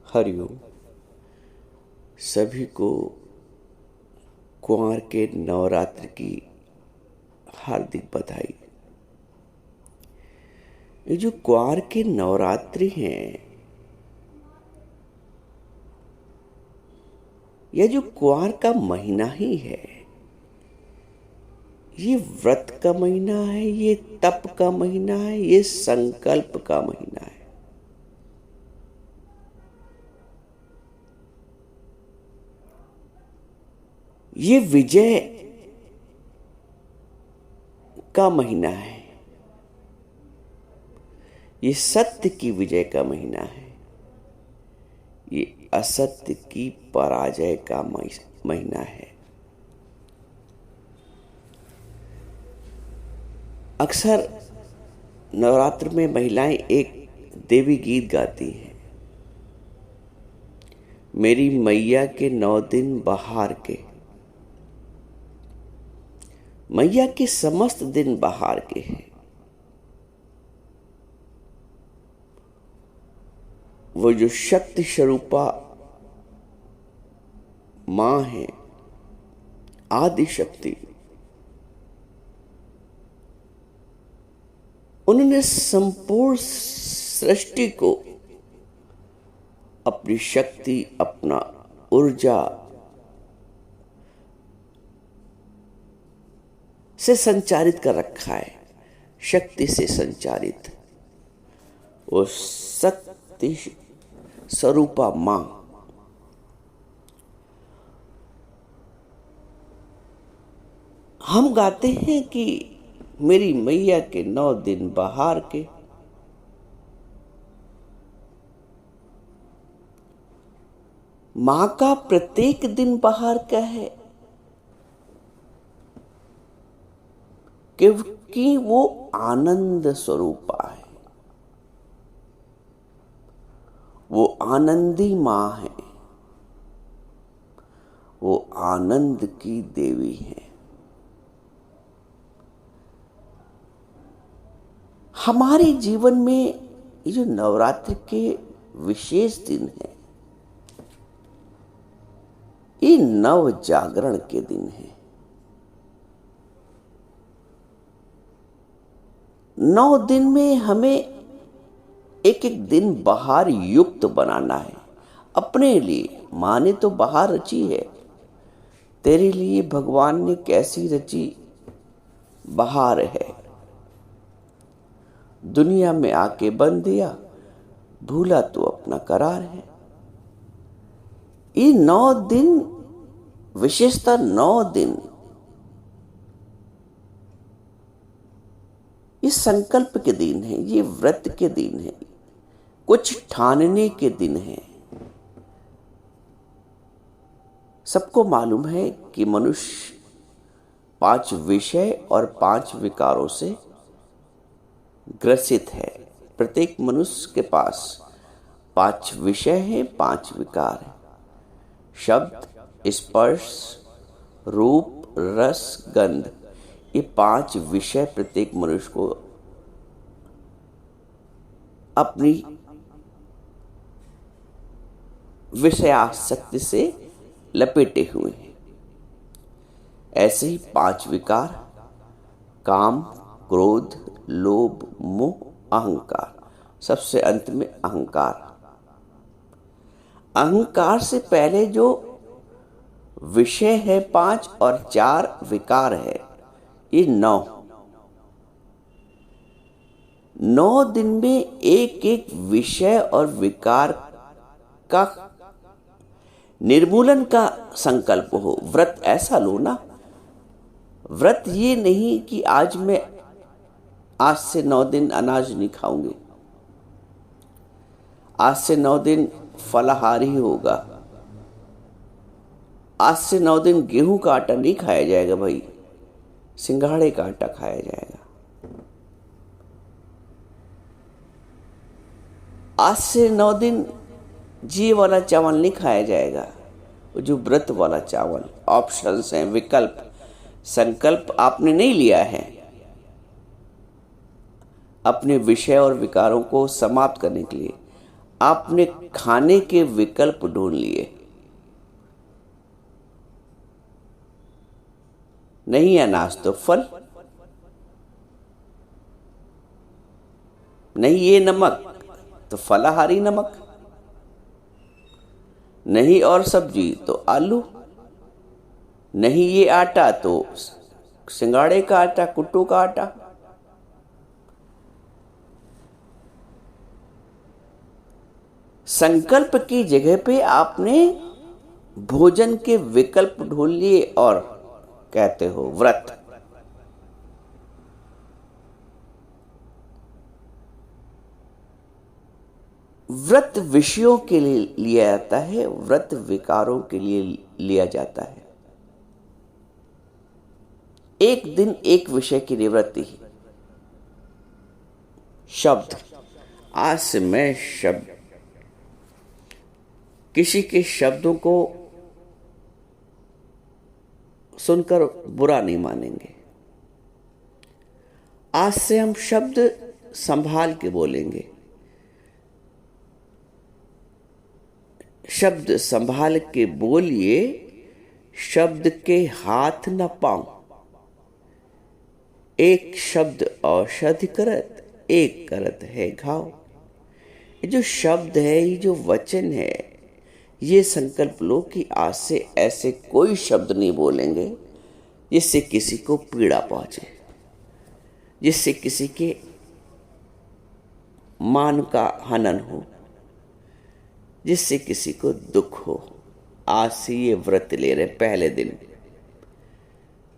हरिओम। सभी को कुंवर के नवरात्र की हार्दिक बधाई। ये जो कुंवर के नवरात्रि हैं, यह जो कुंवर का महीना ही है, ये व्रत का महीना है, ये तप का महीना है, ये संकल्प का महीना है। ये विजय का महीना है, ये सत्य की विजय का महीना है, ये असत्य की पराजय का महीना है। अक्सर नवरात्र में महिलाएं एक देवी गीत गाती हैं, मेरी मैया के 9 दिन बहार के। मैया के समस्त दिन बहार के हैं। वो जो शक्ति स्वरूपा मां है, आदि शक्ति, उन्होंने संपूर्ण सृष्टि को अपनी शक्ति, अपना ऊर्जा से संचारित कर रखा है। शक्ति से संचारित वो शक्ति स्वरूपा मां। हम गाते हैं कि मेरी मैया के 9 दिन बहार के। मां का प्रत्येक दिन बहार का है, क्योंकि वो आनंद स्वरूपा है, वो आनंदी मां है, वो आनंद की देवी है। हमारे जीवन में ये जो नवरात्र के विशेष दिन है, ये नव जागरण के दिन है। 9 दिन में हमें एक एक दिन बहार युक्त बनाना है अपने लिए। मां ने तो बहार रची है, तेरे लिए भगवान ने कैसी रची बहार है। दुनिया में आके बन दिया, भूला तो अपना करार है। ये 9 दिन, विशेषता 9 दिन, ये संकल्प के दिन है, ये व्रत के दिन है, कुछ ठानने के दिन है। सबको मालूम है कि मनुष्य 5 विषय और 5 विकारों से ग्रसित है। प्रत्येक मनुष्य के पास 5 विषय हैं, 5 विकार हैं। शब्द, स्पर्श, रूप, रस, गंध, ये 5 विषय प्रत्येक मनुष्य को अपनी विषयासक्ति से लपेटे हुए हैं। ऐसे ही 5 विकार, काम, क्रोध, लोभ, मोह, अहंकार, सबसे अंत में अहंकार। अहंकार से पहले जो विषय है 5 और 4 विकार है, ये 9 दिन में एक एक विषय और विकार का निर्मूलन का संकल्प हो। व्रत ऐसा लो ना, व्रत ये नहीं कि आज से 9 दिन अनाज नहीं खाऊंगी, आज से 9 दिन फलाहारी होगा, आज से 9 दिन गेहूं का आटा नहीं खाया जाएगा भाई, सिंघाड़े का आटा खाया जाएगा। आज से 9 दिन जी वाला चावल नहीं खाया जाएगा, वो जो व्रत वाला चावल। ऑप्शंस हैं, विकल्प। संकल्प आपने नहीं लिया है अपने विषय और विकारों को समाप्त करने के लिए। आपने खाने के विकल्प ढूंढ लिए। नहीं अनाज तो फल, नहीं ये नमक तो फलाहारी नमक, नहीं और सब्जी तो आलू, नहीं ये आटा तो सिंगाड़े का आटा, कुट्टू का आटा। संकल्प की जगह पे आपने भोजन के विकल्प ढूंढ लिए और कहते हो व्रत। व्रत विषयों के लिए लिया जाता है, व्रत विकारों के लिए लिया जाता है। एक दिन एक विषय की निवृत्ति। शब्द, आज से मैं शब्द, किसी के शब्दों को सुनकर बुरा नहीं मानेंगे। आज से हम शब्द संभाल के बोलेंगे। शब्द संभाल के बोलिए, शब्द के हाथ न पांव। एक शब्द औषधि करत, एक करत है घाव। ये जो शब्द है, ये जो वचन है, ये संकल्प लो कि आज से ऐसे कोई शब्द नहीं बोलेंगे जिससे किसी को पीड़ा पहुंचे, जिससे किसी के मान का हनन हो, जिससे किसी को दुख हो। आज से ये व्रत ले रहे, पहले दिन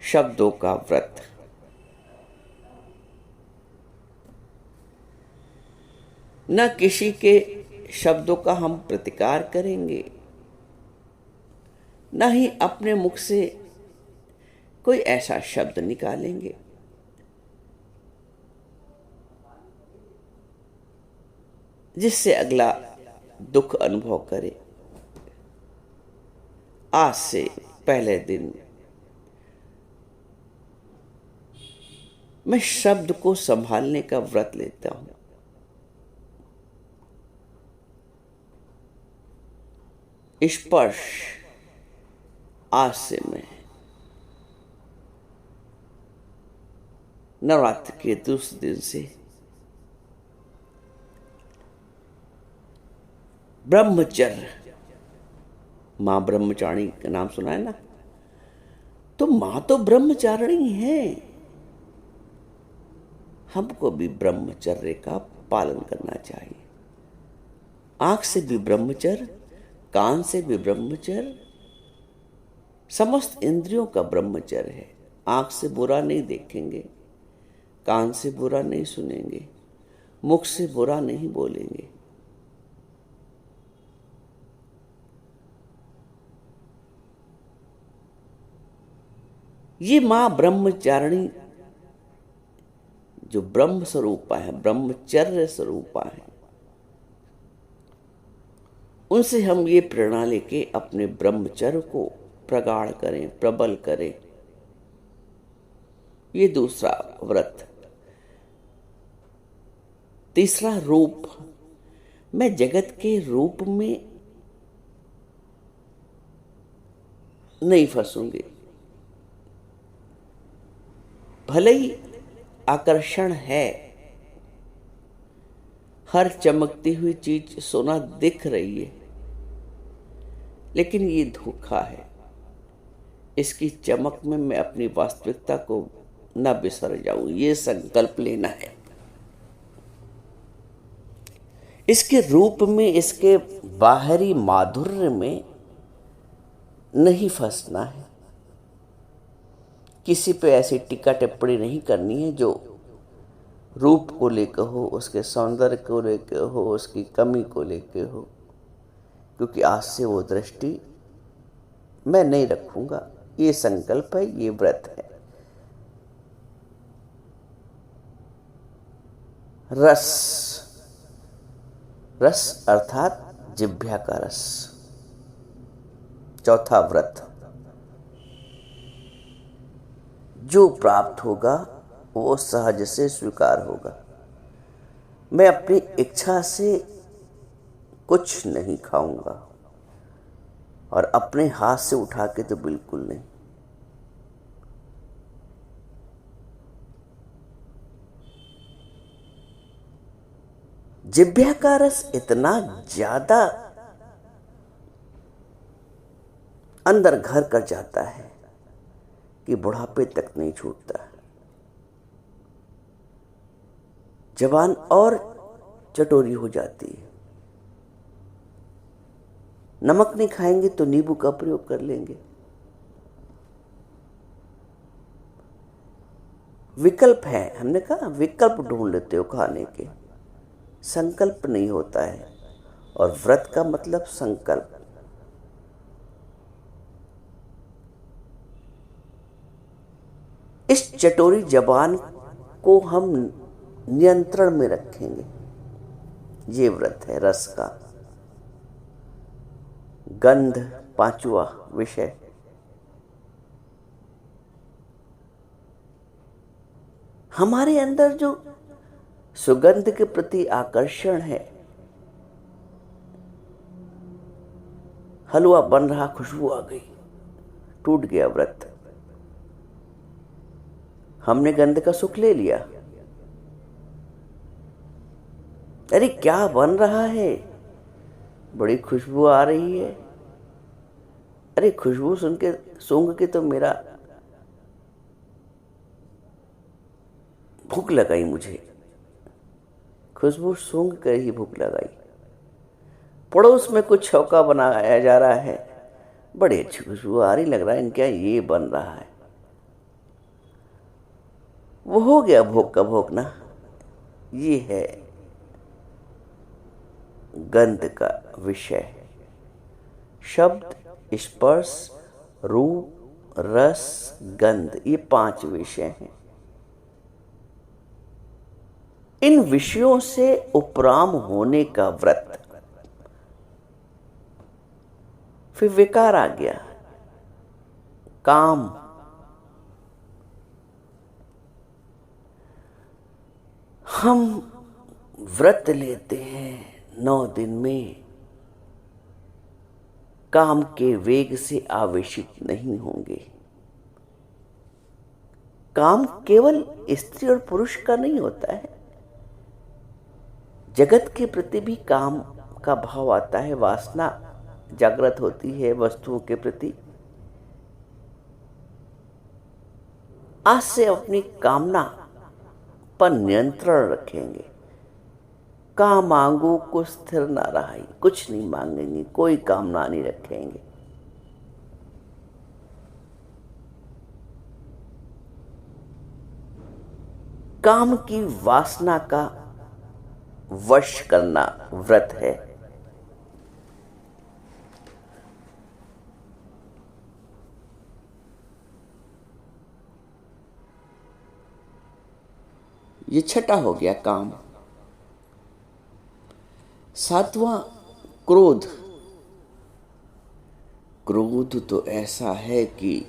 शब्दों का व्रत। न किसी के शब्दों का हम प्रतिकार करेंगे, न ही अपने मुख से कोई ऐसा शब्द निकालेंगे जिससे अगला दुख अनुभव करे। आज से पहले दिन मैं शब्द को संभालने का व्रत लेता हूं। स्पर्श, आज से मैं नवरात्र के दूसरे दिन से ब्रह्मचर्य, मां ब्रह्मचारिणी का नाम सुना है ना, तो मां तो ब्रह्मचारिणी है, हमको भी ब्रह्मचर्य का पालन करना चाहिए। आंख से भी ब्रह्मचर्य, कान से भी ब्रह्मचर्य, समस्त इंद्रियों का ब्रह्मचर्य है। आंख से बुरा नहीं देखेंगे, कान से बुरा नहीं सुनेंगे, मुख से बुरा नहीं बोलेंगे। ये मां ब्रह्मचारिणी जो ब्रह्म स्वरूपा है, ब्रह्मचर्य स्वरूपा है, उनसे हम ये प्रेरणा लेके अपने ब्रह्मचर्य को प्रगाढ़ करें, प्रबल करें। ये दूसरा व्रत। तीसरा रूप, मैं जगत के रूप में नहीं फंसूंगी। भले ही आकर्षण है, हर चमकती हुई चीज सोना दिख रही है, लेकिन ये धोखा है। इसकी चमक में मैं अपनी वास्तविकता को न बिसर जाऊं, ये संकल्प लेना है। इसके रूप में, इसके बाहरी माधुर्य में नहीं फंसना है। किसी पे ऐसी टीका टिप्पणी नहीं करनी है जो रूप को लेकर हो, उसके सौंदर्य को लेकर हो, उसकी कमी को लेकर हो, क्योंकि आज से वो दृष्टि मैं नहीं रखूंगा। ये संकल्प है, ये व्रत है। रस, रस अर्थात जिह्वा का रस। चौथा व्रत, जो प्राप्त होगा वो सहज से स्वीकार होगा। मैं अपनी इच्छा से कुछ नहीं खाऊंगा, और अपने हाथ से उठा के तो बिल्कुल नहीं। जिह्वा का रस इतना ज्यादा अंदर घर कर जाता है कि बुढ़ापे तक नहीं छूटता। जबान और चटोरी हो जाती है। नमक नहीं खाएंगे तो नींबू का प्रयोग कर लेंगे। विकल्प है, हमने कहा विकल्प ढूंढ लेते हो खाने के, संकल्प नहीं होता है। और व्रत का मतलब संकल्प। इस चटोरी जबान को हम नियंत्रण में रखेंगे। ये व्रत है रस का। गंध, पांचवा विषय। हमारे अंदर जो सुगंध के प्रति आकर्षण है, हलवा बन रहा, खुशबू आ गई, टूट गया व्रत। हमने गंध का सुख ले लिया। अरे क्या बन रहा है, बड़ी खुशबू आ रही है। अरे खुशबू सुन के सूंघ के तो मेरा भूख लगाई, मुझे खुशबू सूंघ कर ही भूख लगाई। पड़ोस में कुछ छौका बनाया जा रहा है, बड़ी अच्छी खुशबू आ रही, लग रहा है क्या ये बन रहा है। वो हो गया भोग का भोग ना। ये है गंध का विषय। शब्द, स्पर्श, रूप, रस, गंध, ये 5 विषय हैं। इन विषयों से उपराम होने का व्रत। फिर विकार आ गया, काम। हम व्रत लेते हैं 9 दिन में, काम के वेग से आवेशित नहीं होंगे। काम केवल स्त्री और पुरुष का नहीं होता है, जगत के प्रति भी काम का भाव आता है। वासना जागृत होती है वस्तुओं के प्रति। आज से अपनी कामना पर नियंत्रण रखेंगे। काम मांगो को स्थिर न रहाई, कुछ नहीं मांगेंगे, कोई कामना नहीं रखेंगे। काम की वासना का वश करना व्रत है। ये छठा हो गया काम। 7वां क्रोध। क्रोध तो ऐसा है कि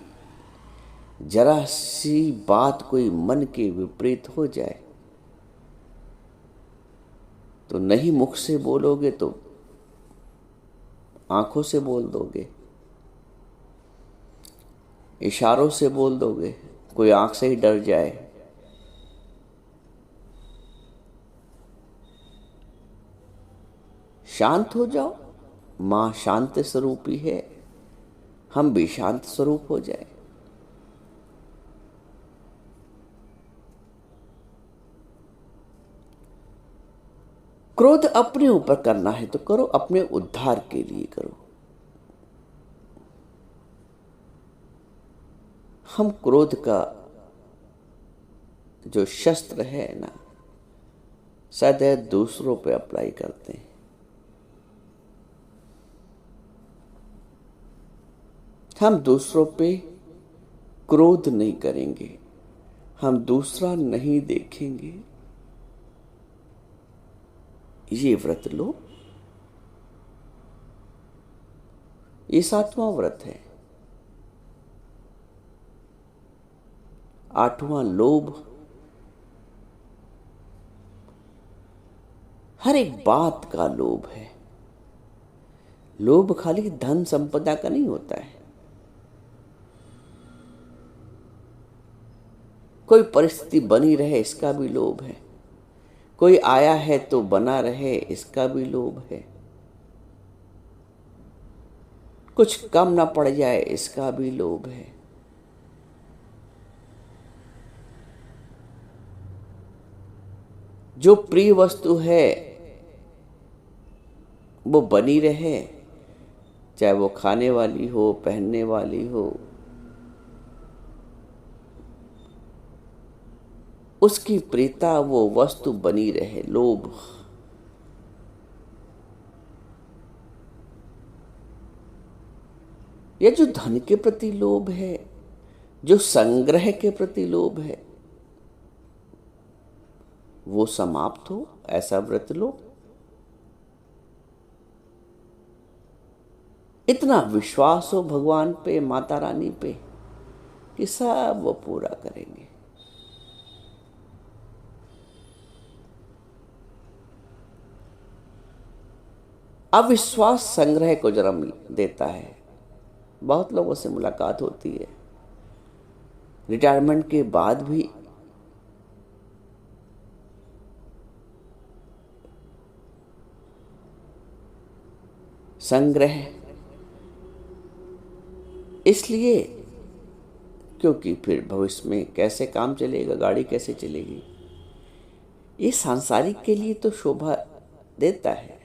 जरा सी बात कोई मन के विपरीत हो जाए तो नहीं मुख से बोलोगे तो आंखों से बोल दोगे, इशारों से बोल दोगे, कोई आंख से ही डर जाए। शांत हो जाओ, मां शांत स्वरूपी है, हम भी शांत स्वरूप हो जाए। क्रोध अपने ऊपर करना है तो करो, अपने उद्धार के लिए करो। हम क्रोध का जो शस्त्र है ना, सदैव दूसरों पे अप्लाई करते हैं। हम दूसरों पे क्रोध नहीं करेंगे, हम दूसरा नहीं देखेंगे। ये व्रत लो। ये 7वां व्रत है। 8वां लोभ। हर एक बात का लोभ है। लोभ खाली धन संपदा का नहीं होता है। कोई परिस्थिति बनी रहे इसका भी लोभ है, कोई आया है तो बना रहे इसका भी लोभ है, कुछ कम ना पड़ जाए इसका भी लोभ है। जो प्रिय वस्तु है वो बनी रहे, चाहे वो खाने वाली हो, पहनने वाली हो, उसकी प्रियता वो वस्तु बनी रहे। लोभ यह जो धन के प्रति लोभ है, जो संग्रह के प्रति लोभ है, वो समाप्त हो, ऐसा व्रत लो। इतना विश्वास हो भगवान पे, माता रानी पे, कि सब वो पूरा करेंगे। अविश्वास संग्रह को जन्म देता है। बहुत लोगों से मुलाकात होती है, रिटायरमेंट के बाद भी संग्रह, इसलिए क्योंकि फिर भविष्य में कैसे काम चलेगा, गाड़ी कैसे चलेगी। ये सांसारिक के लिए तो शोभा देता है,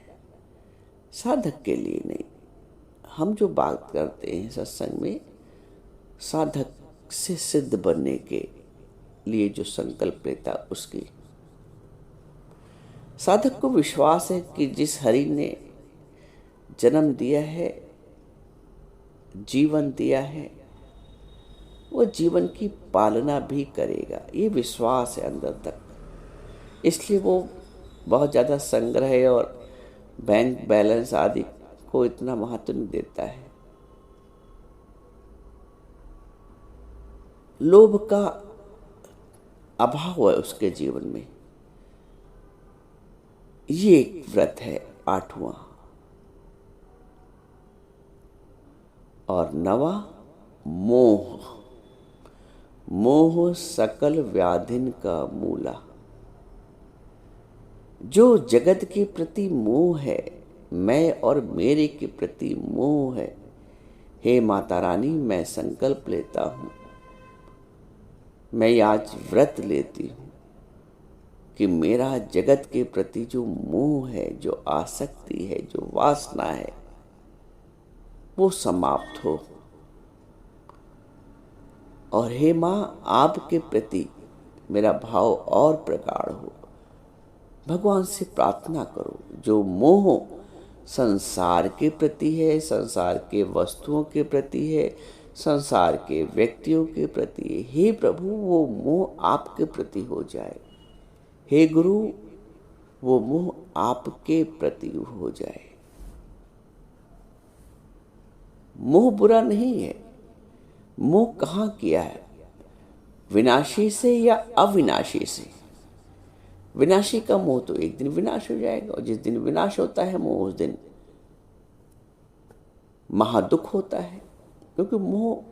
साधक के लिए नहीं। हम जो बात करते हैं सत्संग में, साधक से सिद्ध बनने के लिए जो संकल्प लेता उसकी। साधक को विश्वास है कि जिस हरि ने जन्म दिया है, जीवन दिया है, वो जीवन की पालना भी करेगा। ये विश्वास है अंदर तक, इसलिए वो बहुत ज़्यादा संग्रह और बैंक बैलेंस आदि को इतना महत्व नहीं देता है। लोभ का अभाव है उसके जीवन में। ये एक व्रत है 8वां। और 9वां मोह। मोह सकल व्याधिन का मूला। जो जगत के प्रति मोह है, मैं और मेरे के प्रति मोह है, हे माता रानी मैं संकल्प लेता हूँ, मैं आज व्रत लेती हूँ कि मेरा जगत के प्रति जो मोह है, जो आसक्ति है, जो वासना है, वो समाप्त हो। और हे माँ आपके प्रति मेरा भाव और प्रगाढ़ हो। भगवान से प्रार्थना करो, जो मोह संसार के प्रति है, संसार के वस्तुओं के प्रति है, संसार के व्यक्तियों के प्रति है, हे प्रभु वो मोह आपके प्रति हो जाए। हे गुरु वो मोह आपके प्रति हो जाए। मोह बुरा नहीं है। मोह कहाँ किया है? विनाशी से या अविनाशी से? विनाशी का मोह तो एक दिन विनाश हो जाएगा, और जिस दिन विनाश होता है मोह, उस दिन महादुख होता है। क्योंकि मोह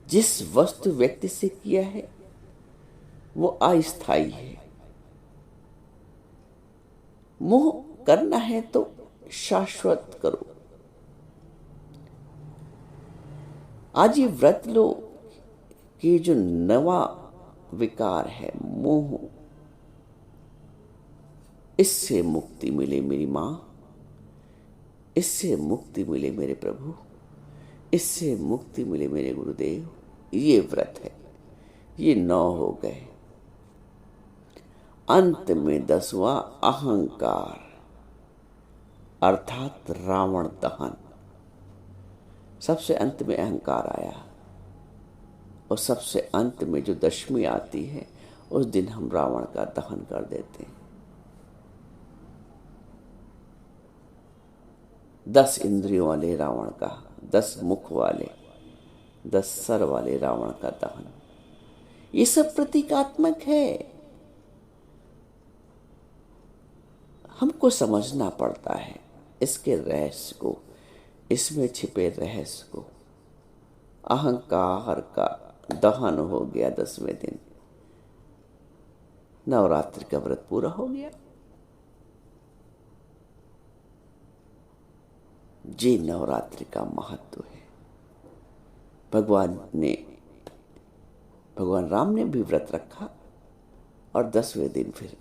जिस वस्तु व्यक्ति से किया है वो अस्थायी है। मोह करना है तो शाश्वत करो। आज ये व्रत लो कि जो नवा विकार है मोह, इससे मुक्ति मिले मेरी माँ, इससे मुक्ति मिले मेरे प्रभु, इससे मुक्ति मिले मेरे गुरुदेव। ये व्रत है। ये 9 हो गए। अंत में 10वां अहंकार, अर्थात रावण दहन। सबसे अंत में अहंकार आया, और सबसे अंत में जो दशमी आती है उस दिन हम रावण का दहन कर देते हैं। 10 इंद्रियों वाले रावण का, 10 मुख वाले, 10 सर वाले रावण का दहन। ये सब प्रतीकात्मक है। हमको समझना पड़ता है इसके रहस्य को, इसमें छिपे रहस्य को। अहंकार का दहन हो गया 10वें दिन, नवरात्रि का व्रत पूरा हो गया। जी नवरात्रि का महत्व है। भगवान राम ने भी व्रत रखा और 10वें दिन फिर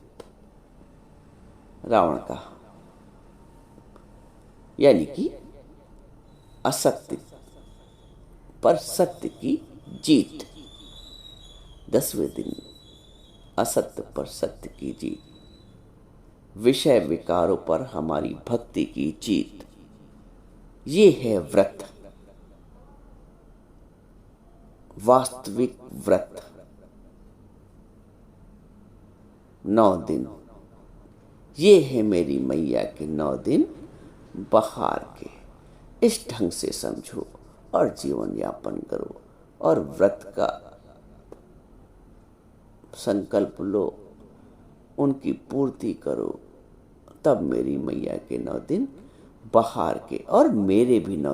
रावण का, यानी कि असत्य पर सत्य की जीत। 10वें दिन असत्य पर सत्य की जीत, विषय विकारों पर हमारी भक्ति की जीत। ये है व्रत, वास्तविक व्रत। 9 दिन, ये है मेरी मैया के 9 दिन बहार के। इस ढंग से समझो और जीवन यापन करो और व्रत का संकल्प लो, उनकी पूर्ति करो। तब मेरी मैया के 9 दिन बहार के और मेरे भी 9